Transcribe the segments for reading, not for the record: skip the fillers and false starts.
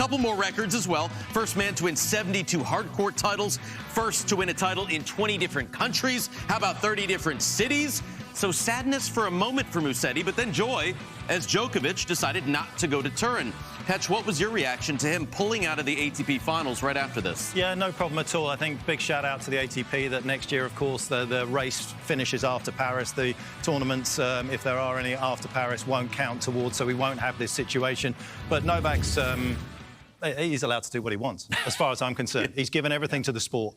couple more records as well. First man to win 72 hardcourt titles. First to win a title in 20 different countries. How about 30 different cities? So sadness for a moment for Musetti, but then joy as Djokovic decided not to go to Turin. Petch, what was your reaction to him pulling out of the ATP Finals right after this? Yeah, no problem at all. I think big shout out to the ATP that next year, of course, the race finishes after Paris. The tournaments, if there are any after Paris, won't count towards, so we won't have this situation. But Novak's... he's allowed to do what he wants, as far as I'm concerned. He's given everything to the sport.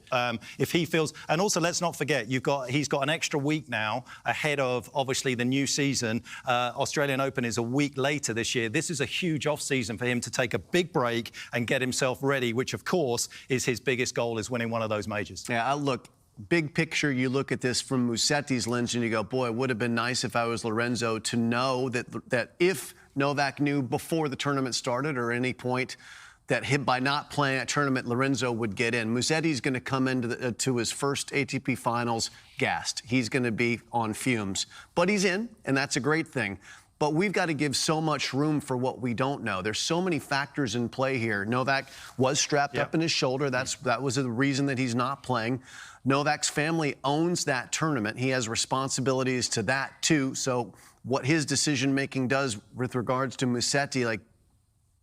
If he feels... And also, let's not forget, he's got an extra week now ahead of, obviously, the new season. Australian Open is a week later this year. This is a huge off-season for him to take a big break and get himself ready, which, of course, is his biggest goal, is winning one of those majors. Yeah, look, big picture, you look at this from Musetti's lens and you go, boy, it would have been nice if I was Lorenzo to know that if Novak knew before the tournament started or any point that by not playing a tournament, Lorenzo would get in. Musetti's going to come into to his first ATP Finals gassed. He's going to be on fumes. But he's in, and that's a great thing. But we've got to give so much room for what we don't know. There's so many factors in play here. Novak was strapped up in his shoulder. That was the reason that he's not playing. Novak's family owns that tournament. He has responsibilities to that, too. So what his decision-making does with regards to Musetti, like,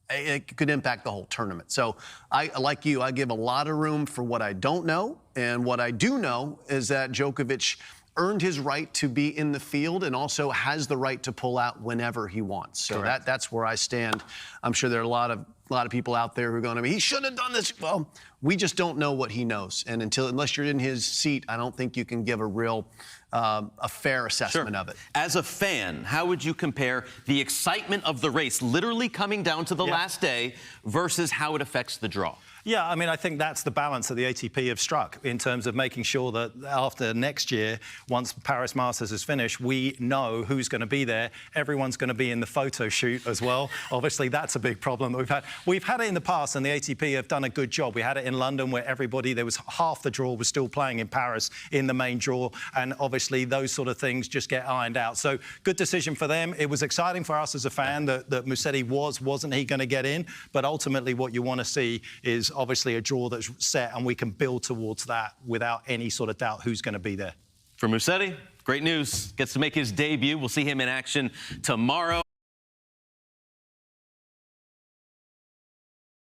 it could impact the whole tournament. So, like you, I give a lot of room for what I don't know. And what I do know is that Djokovic earned his right to be in the field and also has the right to pull out whenever he wants. So that's where I stand. I'm sure there are a lot of people out there who are going to be, he shouldn't have done this. Well, we just don't know what he knows. And unless you're in his seat, I don't think you can give a fair assessment of it. As a fan, how would you compare the excitement of the race literally coming down to the last day versus how it affects the draw? Yeah, I mean, I think that's the balance that the ATP have struck in terms of making sure that after next year, once Paris Masters is finished, we know who's going to be there. Everyone's going to be in the photo shoot as well. Obviously, that's a big problem that we've had. We've had it in the past, and the ATP have done a good job. We had it in London where there was half the draw was still playing in Paris in the main draw, and obviously those sort of things just get ironed out. So good decision for them. It was exciting for us as a fan that Musetti wasn't he going to get in, but ultimately what you want to see is obviously a draw that's set, and we can build towards that without any sort of doubt who's going to be there. For Musetti, great news. Gets to make his debut. We'll see him in action tomorrow.